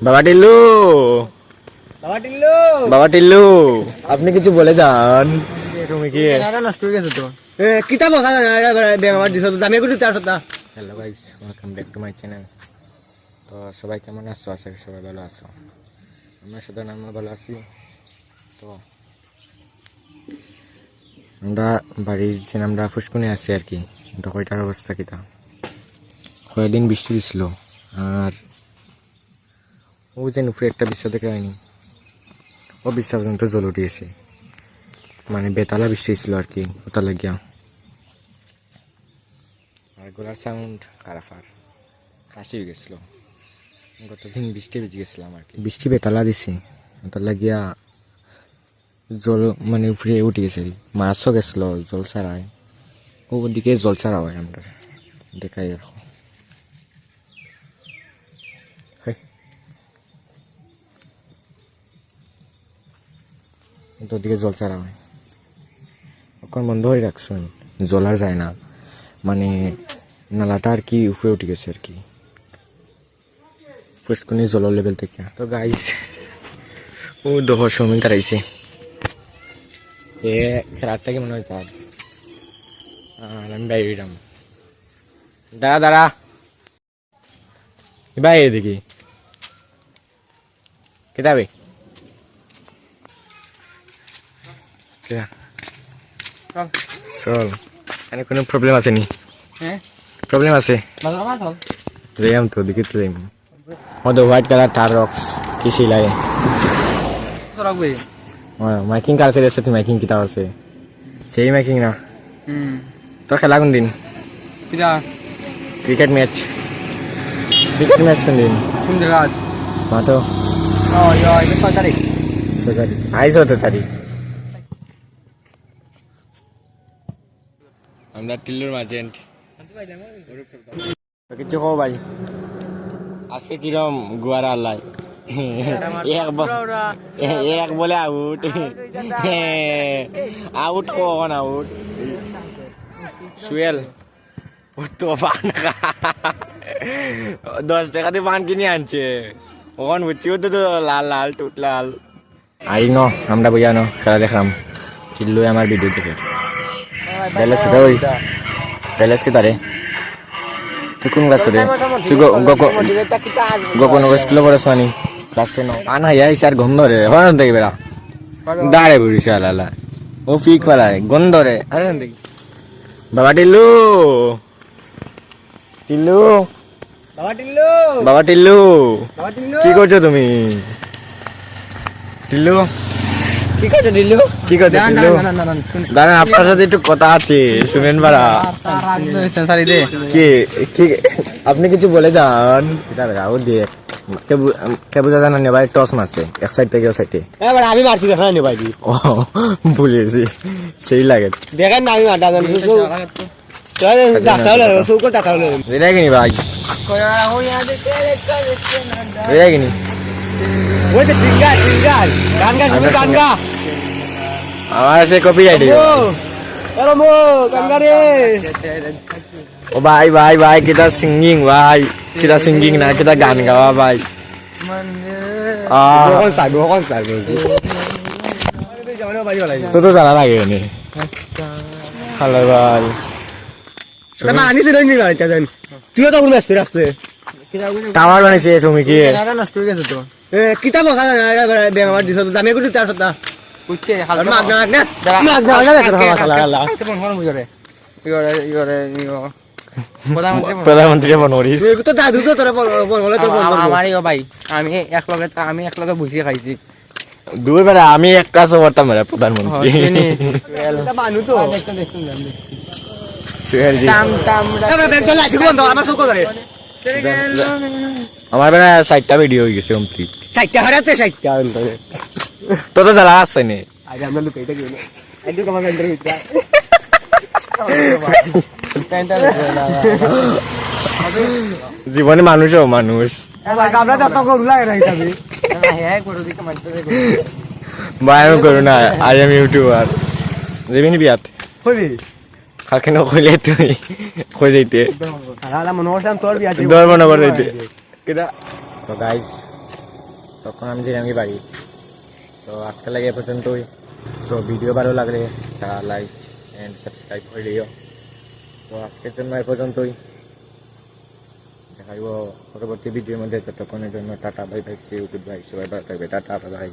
বাবা টিল্লু, বাবা টিল্লু, বাবা টিল্লু, আপনি কিছু বলে যান। তুমি কি নষ্ট হয়ে গেছে তো কিতাব দামি করে hello guys, welcome back to my channel. তো সবাই কেমন আছো? আশা করি সবাই ভালো আছো। আমরা সাধারণ আমরা ভালো আছি। তো আমরা বাড়ির যে আমরা ফুসকুনে আছি আর কি। তো কয়টার অবস্থা কিতা, কয়েকদিন বৃষ্টি দিছিল আর ও যেন উপরে একটা বিশ্বাস দেখে হয়নি, ও বিশ্বাস পর্যন্ত জল উঠিয়েছে, মানে বেতালা বৃষ্টি ছিল আর কি, ওটা লাগিয়া আর গলার সাউন্ড কারাফার কাশি হয়ে গেছিলো। গতদিন বৃষ্টি বেজে গেছিলাম আর কি, বৃষ্টি বেতালা দিছি, ওটা লাগিয়া জল মানে উপরে উঠে গেছে, মাছও গেছিলো জল ছাড়ায়, ওদিকে জল ছাড়া হয় আমরা দেখাই রাখো। ওদিকে জল ছাড়া হয়, এখন বন্ধ হয়ে রাখছেন, জল আর যায় না, মানে নালাটা আর কি উপরে উঠে গেছে আর কি পুষ্করণী জলের লেভেল থেকে। তো গাইস ও দহ সুইমিং করাইছে, এ খেলাটা কি মনে হয়েছে আর আমি বাইরাম দাঁড়া দাঁড়া ভাই দেখি কিতাবে চল, এখানে কোনো প্রবলেম আছে নি? প্রবলেম আছে যাইম তো দেখি তো যাইম। ওদের হোয়াইট কালার তার রক্স কি সিলাই মাইকিং কালকে দেখছে, তুই মাইকিং কিতাব আছে সেই মাইকিং না। তোর খেলা কোন দিন? ক্রিকেট ম্যাচ, ক্রিকেট ম্যাচ কোন দিন? কোন জায়গা মাঠো সরকারি সরকারি আইস হতে তারিখ। আমরা টিল্লুর মাঝেন্ট কিছু কো ভাই, আজকে কিরম গুয়ারা আল্লাহ এক বলে আউট আউট কখন আউট সুয়েল তো পান 10 টাকা দিয়ে পান কিনে আনছে, ওখান বুঝছি তো লাল লাল টুট লাল। আই ন আমরা বুঝা ন খেলা দেখলাম, টিল্লু আমার ভিডিও দেখে প্যালেস ওই প্যালেস কে তারে তুই কোন ক্লাস রে? তুই গোপন স্কুলে পড়াস নি? ক্লাস 10 আনা যাই স্যার গন্ধ রে হন দেখি বেড়া দাঁড়ে বুড়ি শালা ও ফিক পালা গন্ধ রে। আরে দেখি বাবা টিল্লু, টিল্লু, বাবা টিল্লু, বাবা টিল্লু, বাবা টিল্লু, কি করছো তুমি? টিল্লু কি করছো টিল্লু? কি করছো টিল্লু? দাঁড়ান আপনার সাথে একটু কথা আছে শুনেন বাড়া। কি কি আপনি কিছু বলে যান? ও দিয়ে কে বুঝা জানা নে ভাই, টস মারছে এক সাইড থেকে ও সাইডে। এবার আমি মারছি দেখা নে ভাই, ও ভুলেছি সেই লাগে দেখেন না আমি মারটা জানি ডাক্তার হলো সুকো ডাক্তার হলো রেডি কিনি ভাই রেডি কিনি ওই যে সিঙ্গার সিঙ্গার গান গা শুনে গান গা আমার সে কপি আইডি আরে মো গান গা রে। ও ভাই ভাই ভাই কিটা সিঙ্গিং ভাই, কিটা সিঙ্গিং না কিটা গান গাওয়া ভাই। কোন সাইড তো জানা লাগে নে হ্যালো ভাই না আনি সে নি গাইতা জান তুইও তো উড়ে আসছিস রাস্তায় টাওয়ার বানাইছে তুমি কি নষ্ট হয়ে গেছে তো কিতাব কথা দে আমার দিছ দামি করে তার সাথে বুঝছে হালকা মাগ না মাগ না আল্লাহ ফোন ফোন বুঝরে ইওরে প্রধানমন্ত্রী বনরিস তো দাদু তো তোরা বলে তো আমারই ভাই আমি এক লগে বুঝিয়ে খাইছি দুই বেলা আমি এক কাজ করতাম রে প্রধানমন্ত্রী বানু তো সুহেলজি আমার চোখ ধরে আমার বেলা 60টা ভিডিও হয়ে গেছে কমপ্লিট, 60টা হারাতে 60টা তো জ্বালা আছে নে আরে আমরা লুকাইতে গেল আইডু কমার এন্টার হইতা জীবনে মানুষও মানুষ আমরা তো গরু লাগে না হিসাবে ভাই আমি করু না, আই এম ইউটিউবার যাবি বিয়াত হইবি কালকে না কইলে তুই কই যাইতে আলা মনে হচ্ছে তোর বিয়া দরবার না যাইতে কেডা। তো গাইস তখন আমি যে বাড়ি। তো আজকে লাগে এ পর্যন্তই। তো ভিডিও ভালো লাগলে লাইক অ্যান্ড সাবস্ক্রাইব করে দিও। তো আজকের জন্য এ পর্যন্তই, দেখাইব পরবর্তী ভিডিওর মধ্যে। ততক্ষণের জন্য tata bye bye, see you, good bye, সবাই ভালো থাকবে, টাটা বাই।